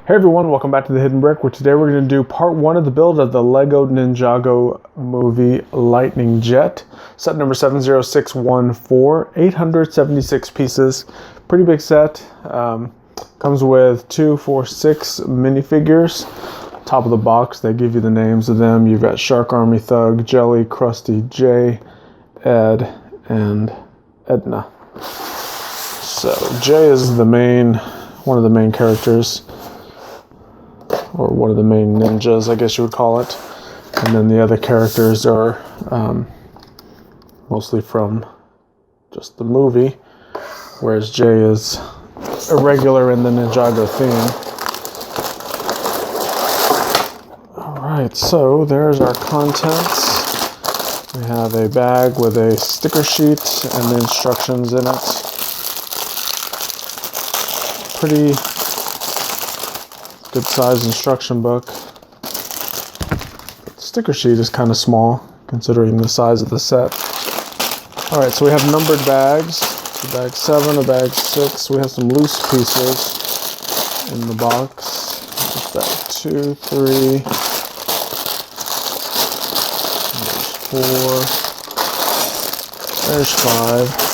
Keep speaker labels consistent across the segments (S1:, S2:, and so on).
S1: Hey everyone, welcome back to The Hidden Brick, where today we're going to do part 1 of the build of the LEGO Ninjago movie Lightning Jet. Set number 70614, 876 pieces. Pretty big set. Comes with 2, 4, 6 minifigures. Top of the box, they give you the names of them. You've got Shark Army Thug, Jelly, Krusty, Jay, Ed, and Edna. So Jay is one of the main characters, or one of the main ninjas, I guess you would call it. And then the other characters are mostly from just the movie, whereas Jay is a regular in the Ninjago theme. Alright, so there's our contents. We have a bag with a sticker sheet and the instructions in it. Pretty good size instruction book. The sticker sheet is kind of small considering the size of the set. Alright, so we have numbered bags. A bag 7, a bag 6. We have some loose pieces in the box. There's bag 2, 3. There's 4. There's 5.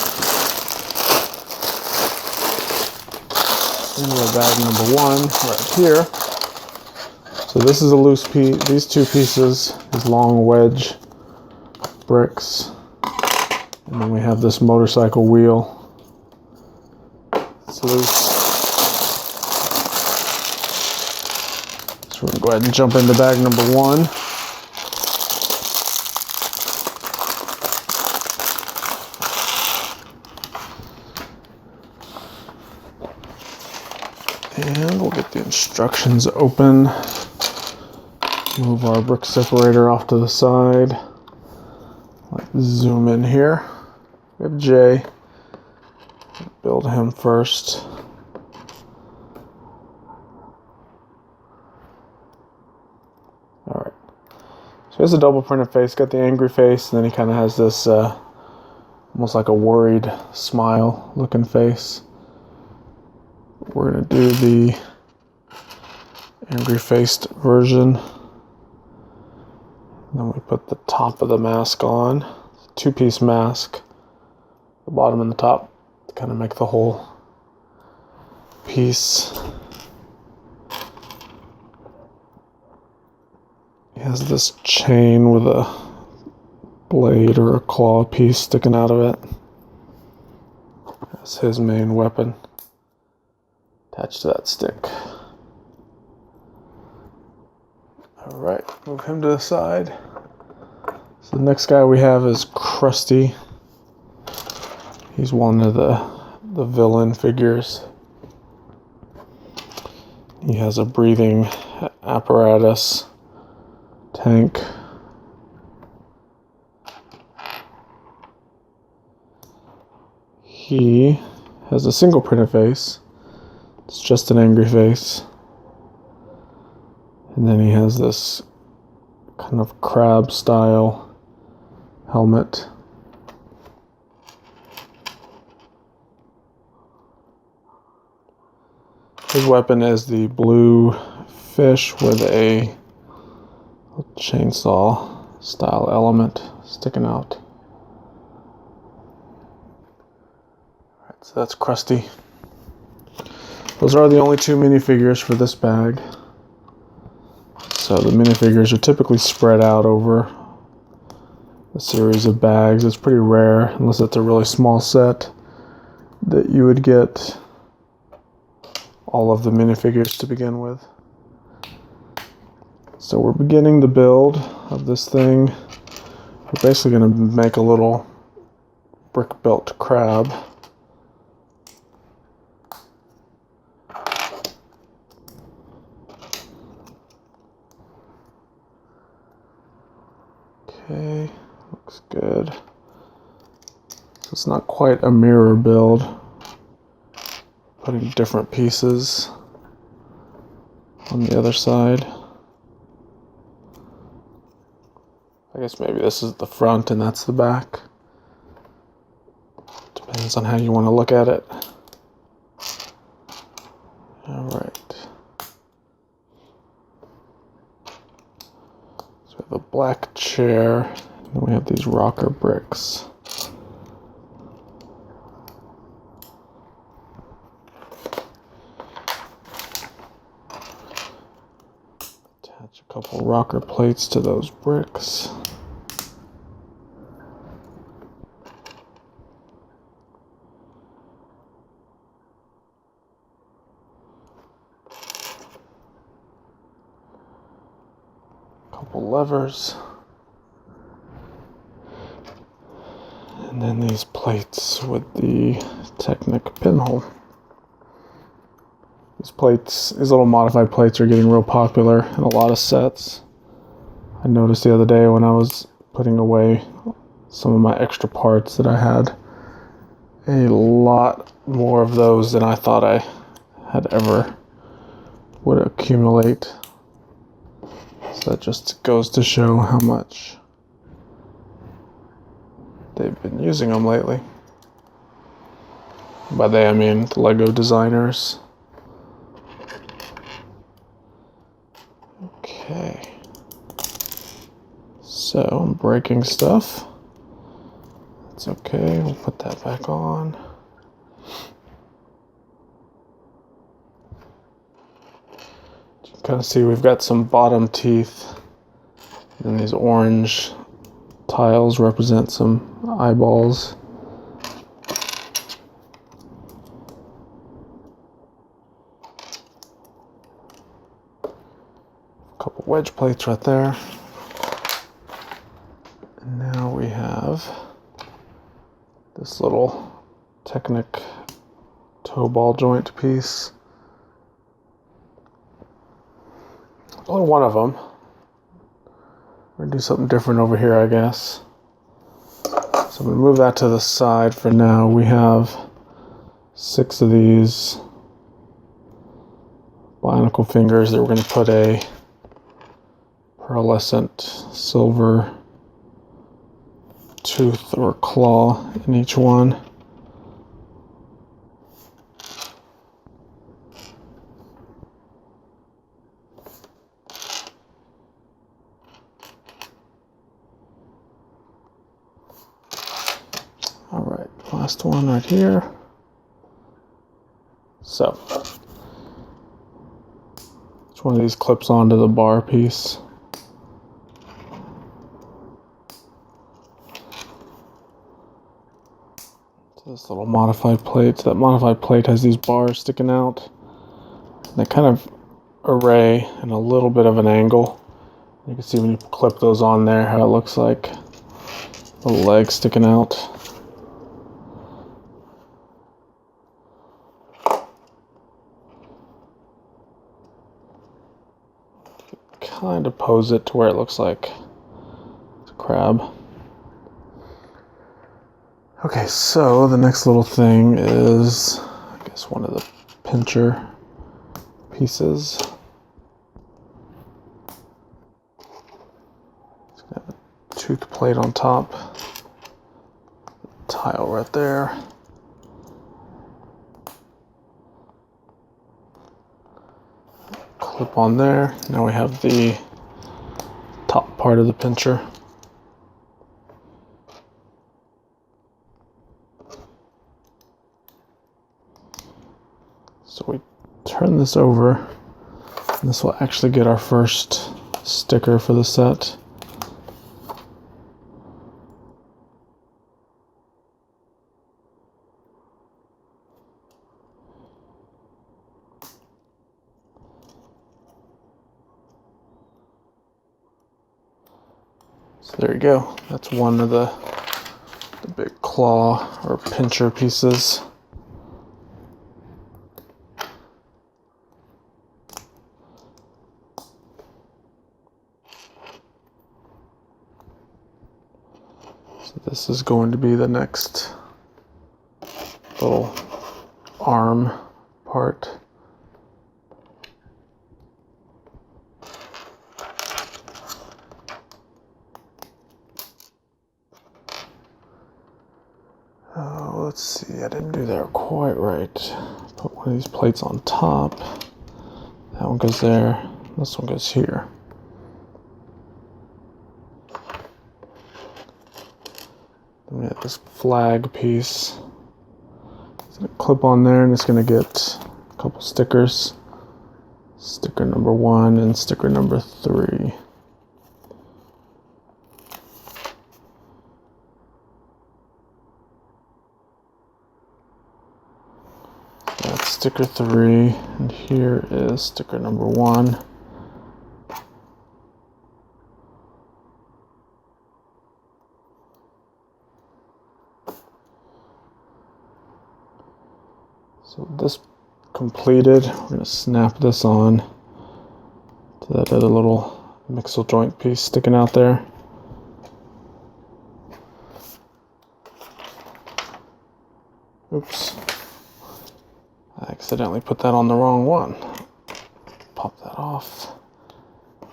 S1: And we have bag number 1 right here. So this is a loose piece. These two pieces, these long wedge bricks. And then we have this motorcycle wheel. It's loose. So we're going to go ahead and jump into bag number 1. And we'll get the instructions open. Move our brick separator off to the side. Let's zoom in here. We have Jay. Build him first. Alright. So he has a double printed face. Got the angry face, and then he kind of has this almost like a worried smile looking face. We're going to do the angry-faced version. And then we put the top of the mask on. Two-piece mask. The bottom and the top to kind of make the whole piece. He has this chain with a blade or a claw piece sticking out of it. That's his main weapon. Attached to that stick. Alright, move him to the side. So the next guy we have is Krusty. He's one of the villain figures. He has a breathing apparatus tank. He has a single printed face. It's just an angry face. And then he has this kind of crab style helmet. His weapon is the blue fish with a chainsaw style element sticking out. Alright, so that's Krusty. Those are the only 2 minifigures for this bag. So the minifigures are typically spread out over a series of bags. It's pretty rare, unless it's a really small set, that you would get all of the minifigures to begin with. So we're beginning the build of this thing. We're basically going to make a little brick-built crab. Okay, looks good. So it's not quite a mirror build. Putting different pieces on the other side. I guess maybe this is the front and that's the back. Depends on how you want to look at it. Alright. black chair. And we have these rocker bricks. Attach a couple rocker plates to those bricks. Couple levers. And then these plates with the Technic pinhole. These plates, these little modified plates are getting real popular in a lot of sets. I noticed the other day when I was putting away some of my extra parts that I had a lot more of those than I thought I had ever would accumulate. So that just goes to show how much they've been using them lately. By they, I mean the Lego designers. Okay. So I'm breaking stuff. That's okay, we'll put that back on. You can kind of see we've got some bottom teeth. And these orange tiles represent some eyeballs. A couple wedge plates right there. And now we have this little Technic toe ball joint piece. Only one of them. We're gonna do something different over here, I guess. So I'm gonna move that to the side for now. We have 6 of these bionicle fingers that we're gonna put a pearlescent silver tooth or claw in each one. All right, last one right here. So, each one of these clips onto the bar piece. So this little modified plate. So that modified plate has these bars sticking out. And they kind of array in a little bit of an angle. You can see when you clip those on there how it looks like the leg sticking out. Kind of pose it to where it looks like it's a crab. Okay, so the next little thing is, I guess, one of the pincher pieces. It's gonna have a tooth plate on top, tile right there. Clip on there. Now we have the top part of the pincher. So we turn this over, and this will actually get our first sticker for the set. So there you go. That's one of the big claw or pincher pieces. So this is going to be the next little arm part. Let's see, I didn't do that quite right. Put one of these plates on top. That one goes there. This one goes here. Get this flag piece. It's gonna clip on there, and it's gonna get a couple stickers. Sticker number 1 and sticker number 3. That's sticker 3, and here is sticker number 1. So this completed, we're going to snap this on to that other little mixel joint piece sticking out there. Oops. I accidentally put that on the wrong one. Pop that off.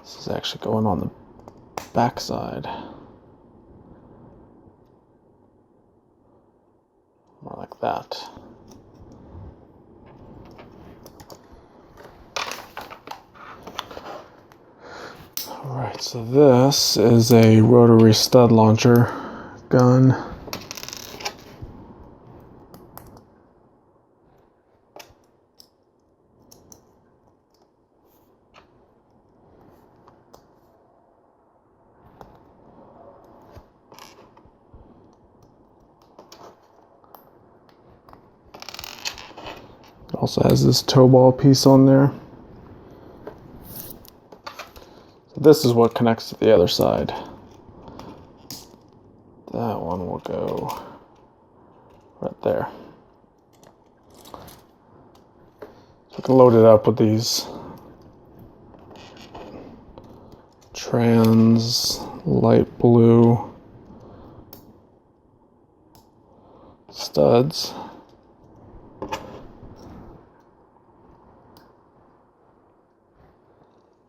S1: This is actually going on the back side. More like that. Alright, so this is a rotary stud launcher gun. It also has this toe ball piece on there. This is what connects to the other side. That one will go right there. So we can load it up with these trans light blue studs.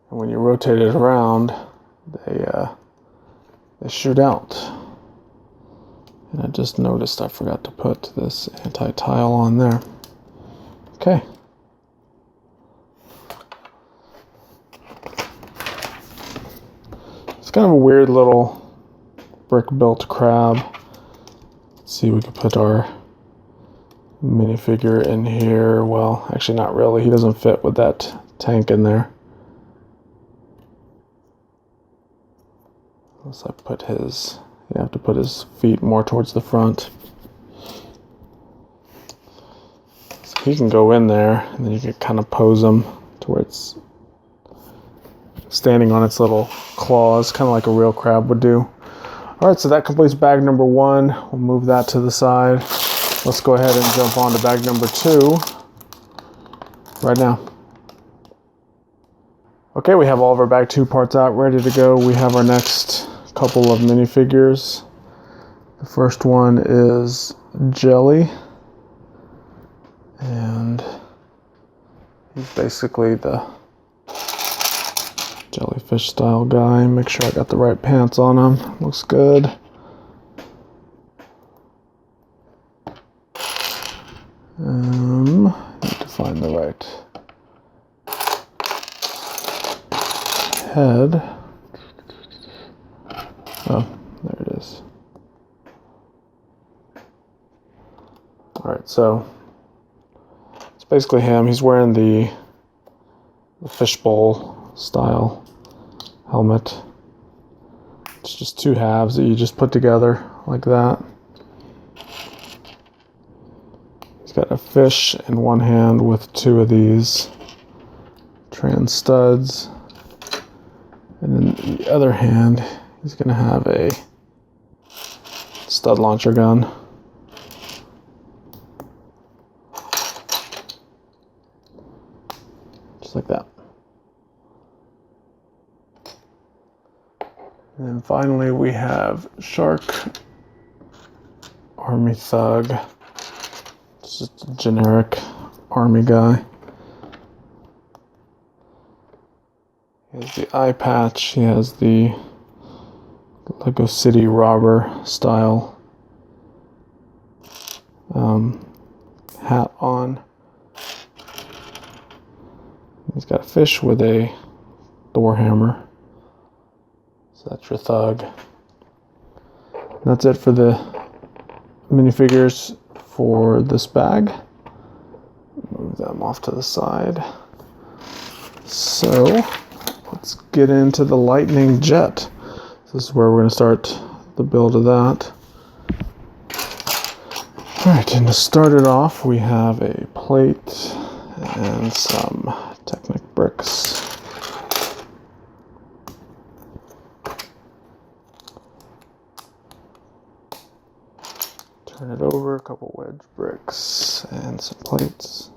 S1: And when you rotate it around, they shoot out. And I just noticed I forgot to put this anti-tile on there. Okay. It's kind of a weird little brick-built crab. Let's see, we could put our minifigure in here. Well, actually not really. He doesn't fit with that tank in there. So I put his, you have to put his feet more towards the front. So he can go in there, and then you can kind of pose him to where it's standing on its little claws, kind of like a real crab would do. Alright, so that completes bag number 1. We'll move that to the side. Let's go ahead and jump on to bag number 2 right now. Okay, we have all of our bag 2 parts out, ready to go. We have our next couple of minifigures. The first one is Jelly, and he's basically the jellyfish style guy. Make sure I got the right pants on him. Looks good. Need to find the right head. Oh, there it is. Alright, so it's basically him. He's wearing the fishbowl style helmet. It's just 2 halves that you just put together like that. He's got a fish in one hand with 2 of these trans studs. And in the other hand, he's going to have a stud launcher gun. Just like that. And then finally we have Shark Army Thug. It's just a generic army guy. He has the eye patch. He has the Lego City robber style hat on. He's got a fish with a Thor hammer. So that's your thug. That's it for the minifigures for this bag. Move them off to the side. So let's get into the lightning jet. This is where we're going to start the build of that. Alright, and to start it off, we have a plate and some Technic bricks. Turn it over, a couple wedge bricks and some plates.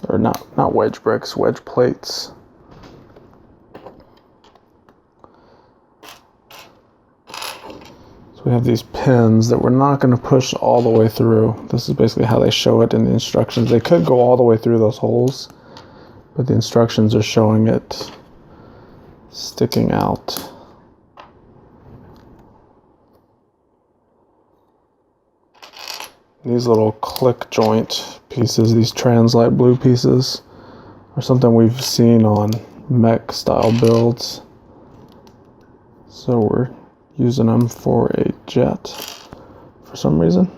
S1: Or not wedge bricks, wedge plates. So we have these pins that we're not going to push all the way through. This is basically how they show it in the instructions. They could go all the way through those holes, but the instructions are showing it sticking out. These little click joint pieces, these translite blue pieces, are something we've seen on mech style builds. So we're using them for a jet for some reason.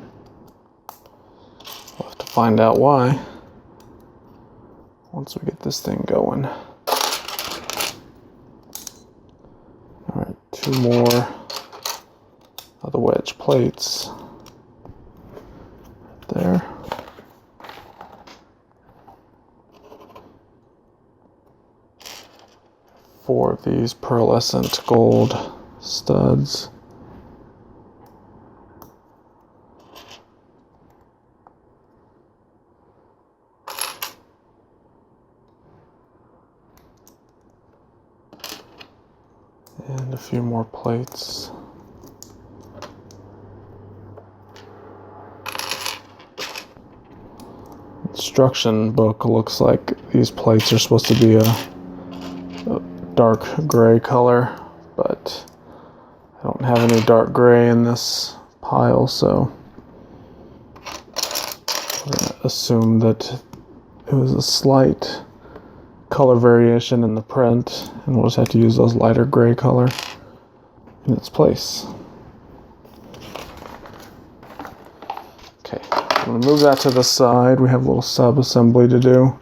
S1: We'll have to find out why once we get this thing going. Alright, 2 more of the wedge plates. There. 4 of these pearlescent gold studs. And a few more plates. Instruction book looks like these plates are supposed to be a dark gray color, but I don't have any dark gray in this pile, so we're going to assume that it was a slight color variation in the print, and we'll just have to use those lighter gray color in its place. Okay, I'm going to move that to the side. We have a little sub-assembly to do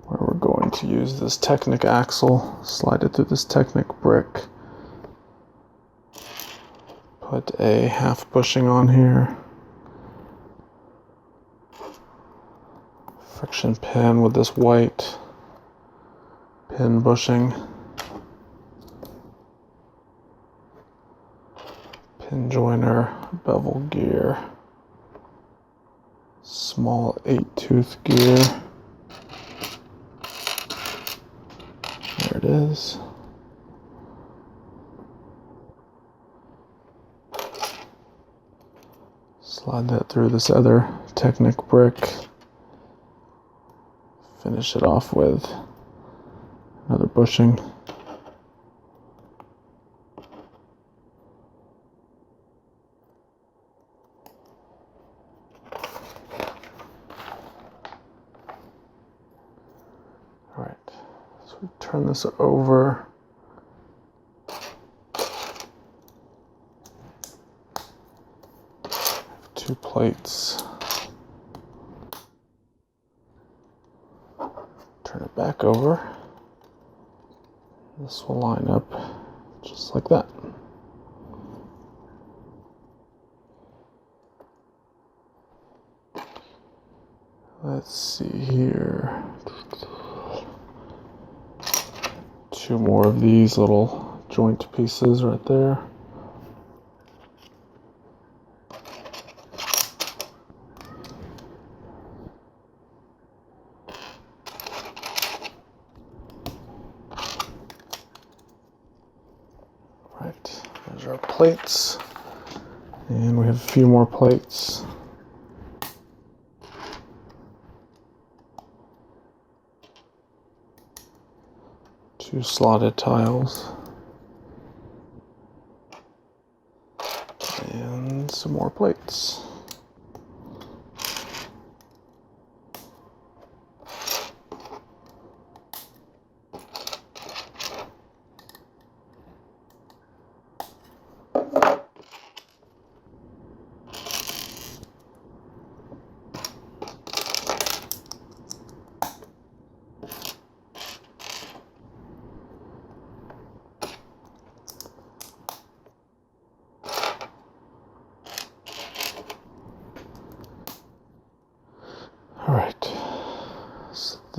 S1: where we're going to use this Technic axle, slide it through this Technic brick, put a half bushing on here, friction pin with this white pin bushing, pin joiner, bevel gear, small 8-tooth gear. There it is. Slide that through this other Technic brick. Finish it off with another bushing. Alright, so we turn this over. Have 2 plates. Turn it back over. This will line up just like that. Let's see here. 2 more of these little joint pieces right there. Right, there's our plates. And we have a few more plates. Two slotted tiles. And some more plates.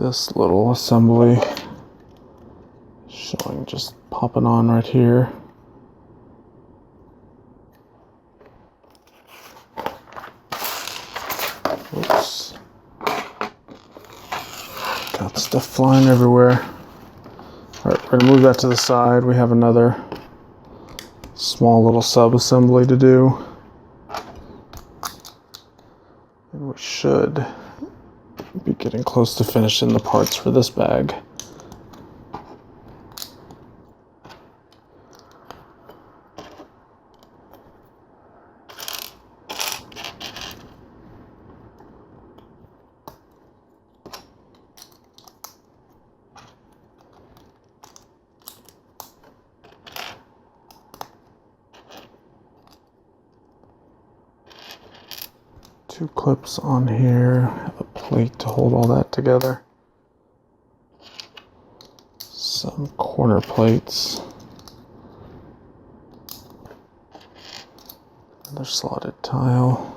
S1: this little assembly showing just popping on right here. Oops. Got stuff flying everywhere. Alright, we're going to move that to the side. We have another small little sub-assembly to do. And we should be getting close to finishing the parts for this bag. Two clips on here, have a plate to hold all that together. Some corner plates. Another slotted tile.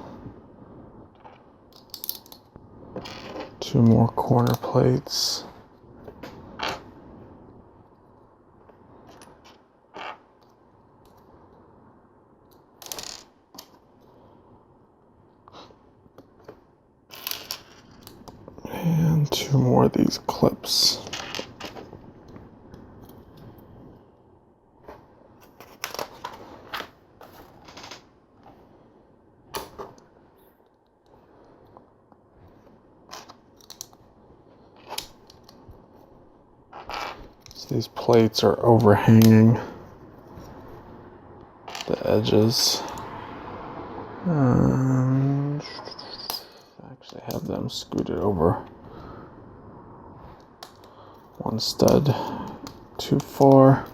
S1: Two more corner plates. And two more of these clips. So these plates are overhanging the edges. Actually have them scooted over one stud too far.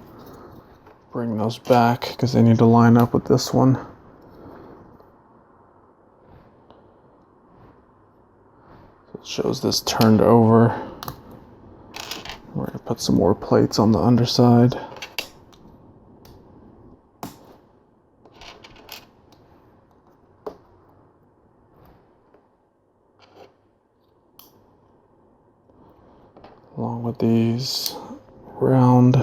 S1: Bring those back because they need to line up with this one. So it shows this turned over. We're going to put some more plates on the underside. Along with these round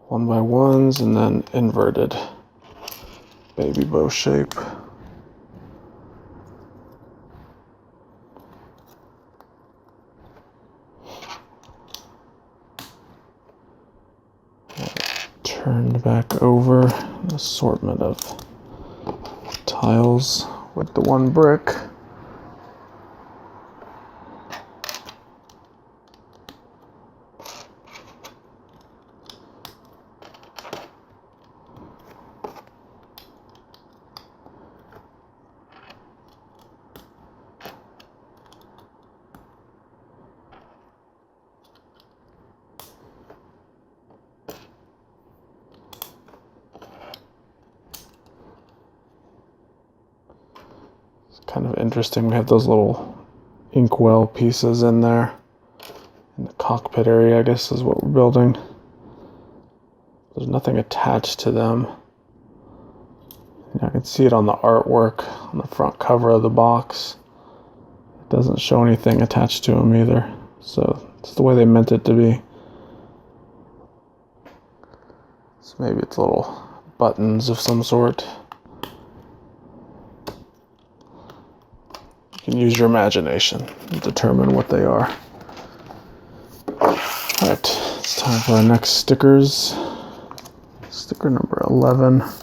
S1: 1x1s and then inverted baby bow shape. Turned back over, an assortment of tiles with the one brick. Kind of interesting. We have those little inkwell pieces in there in the cockpit area, I guess is what we're building. There's nothing attached to them. I can see it on the artwork on the front cover of the box. It doesn't show anything attached to them either, so it's the way they meant it to be. So maybe it's little buttons of some sort. You can use your imagination and determine what they are. Alright, it's time for our next stickers. Sticker number 11. There's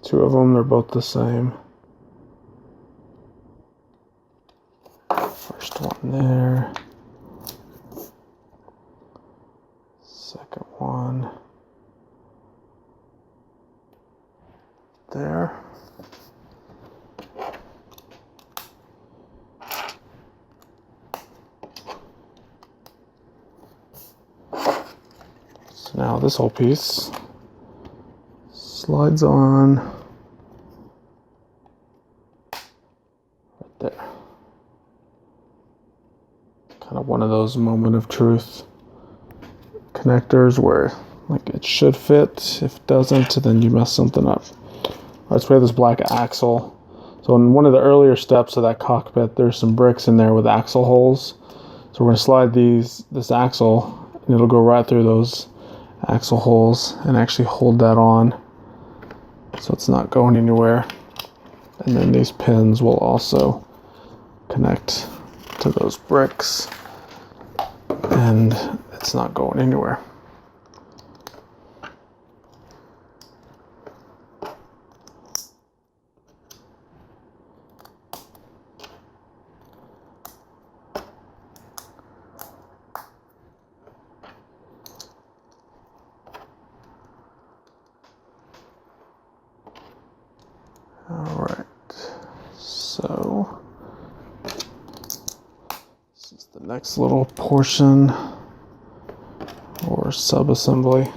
S1: two of them, they're both the same. First one there. Second one there. Now this whole piece slides on right there. Kind of one of those moment of truth connectors where like it should fit. If it doesn't, then you mess something up. Alright, so we have this black axle. So in one of the earlier steps of that cockpit, there's some bricks in there with axle holes. So we're going to slide this axle, and it'll go right through those axle holes and actually hold that on so it's not going anywhere. And then these pins will also connect to those bricks, and it's not going anywhere. All right, so this is the next little portion or sub-assembly.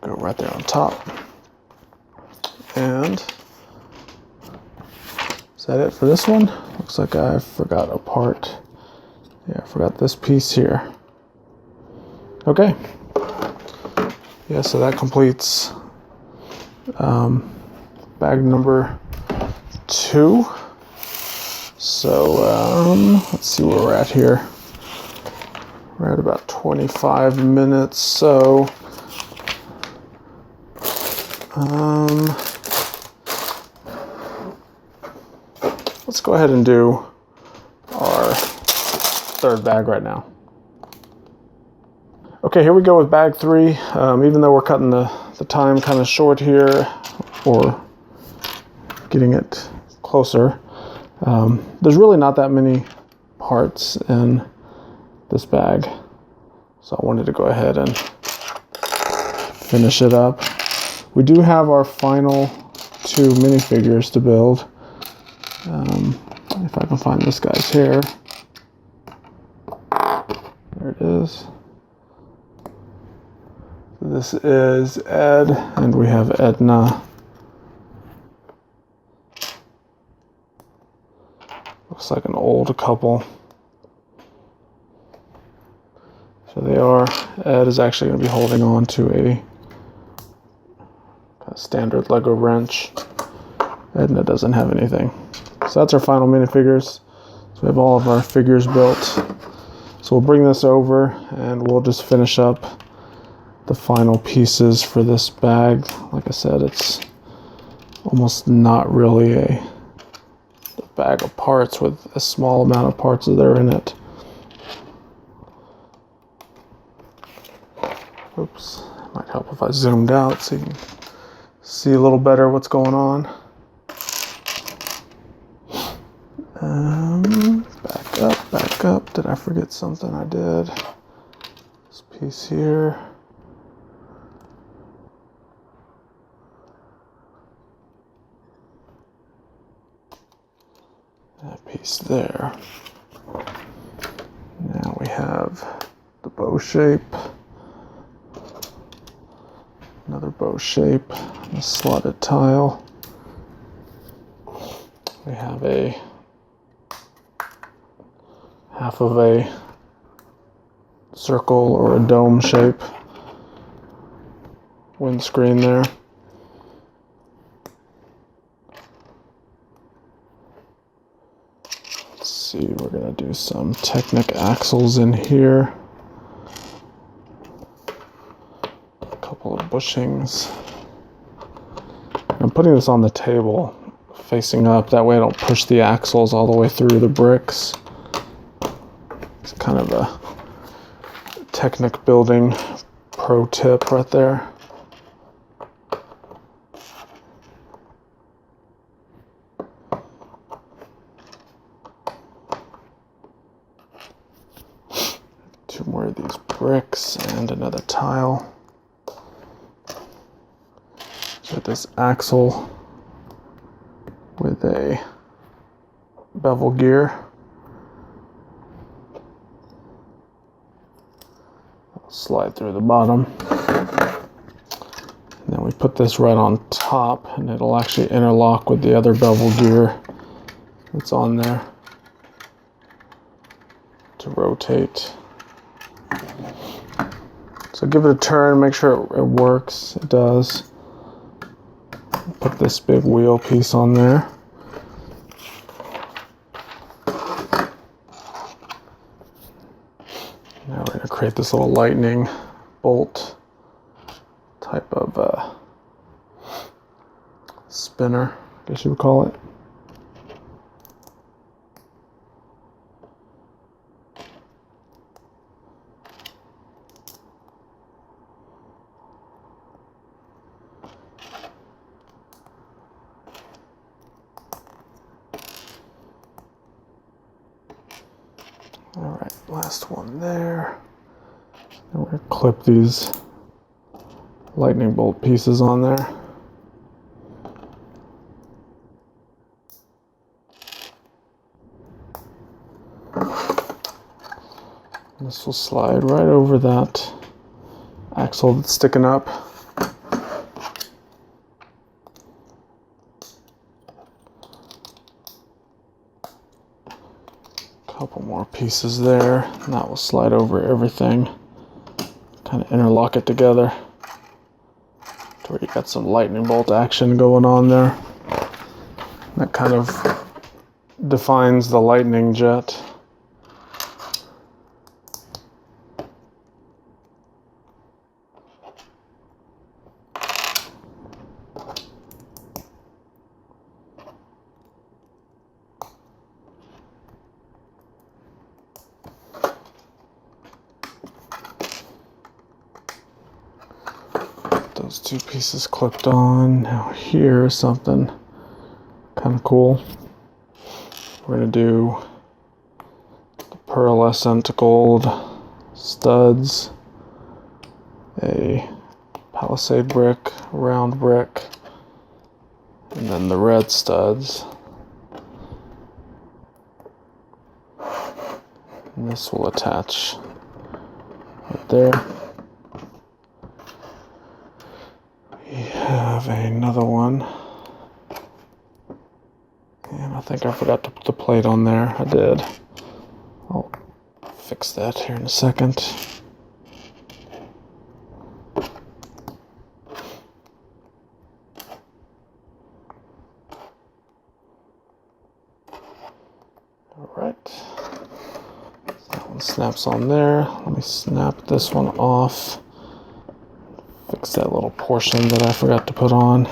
S1: Go right there on top. And is that it for this one? Looks like I forgot a part. Yeah, I forgot this piece here. Okay. Yeah, so that completes bag number 2. So let's see where we're at here. We're at about 25 minutes. So let's go ahead and do our third bag right now. Okay, here we go with bag 3. Even though we're cutting the time kind of short here, or getting it closer, there's really not that many parts in this bag. So I wanted to go ahead and finish it up. We do have our final 2 minifigures to build. If I can find this guy's hair. There it is. This is Ed, and we have Edna. Looks like an old couple. So they are. Ed is actually going to be holding on to a standard Lego wrench. Edna doesn't have anything. So that's our final minifigures. So we have all of our figures built. So we'll bring this over and we'll just finish up the final pieces for this bag. Like I said, it's almost not really a bag of parts with a small amount of parts that are in it. Oops, might help if I zoomed out so you can see a little better what's going on. Back up. Did I forget something? I did. This piece here. That piece there. Now we have the bow shape. Another bow shape. A slotted tile. We have a half of a circle or a dome shape windscreen there. Let's see, we're going to do some Technic axles in here. A couple of bushings. I'm putting this on the table facing up, that way I don't push the axles all the way through the bricks. It's kind of a Technic building pro tip right there. Two more of these bricks and another tile. So this axle with a bevel gear. Slide through the bottom. And then we put this right on top and it'll actually interlock with the other bevel gear that's on there to rotate So give it a turn, make sure it works. It does. Put this big wheel piece on there. Now we're going to create this little lightning bolt type of spinner, I guess you would call it. All right, last one there. And we're going to clip these lightning bolt pieces on there. This will slide right over that axle that's sticking up. Couple more pieces there, and that will slide over everything. Kind of interlock it together to where you got some lightning bolt action going on there. That kind of defines the lightning jet. Those two pieces clipped on. Now here's something kind of cool. We're going to do the pearlescent gold studs, a palisade brick, round brick, and then the red studs. And this will attach right there. We have another one, and I think I forgot to put the plate on there. I did. I'll fix that here in a second. All right, that one snaps on there. Let me snap this one off. Fix that little portion that I forgot to put on.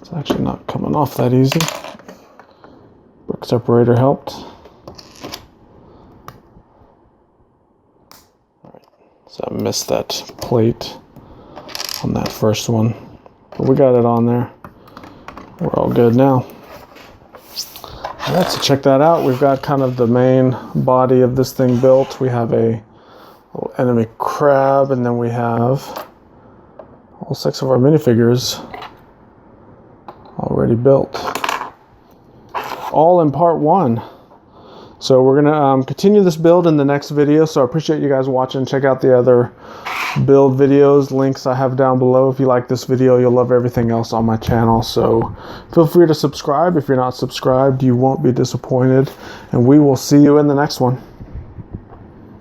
S1: It's actually not coming off that easy. Brick separator helped. Alright, so I missed that plate on that first one, but we got it on there. We're all good now. Alright, so check that out. We've got kind of the main body of this thing built. We have a little enemy crab, and then we have all 6 of our minifigures already built. All in part 1. So we're gonna continue this build in the next video. So I appreciate you guys watching. Check out the other build videos. Links I have down below. If you like this video, you'll love everything else on my channel. So feel free to subscribe. If you're not subscribed, you won't be disappointed. And we will see you in the next one.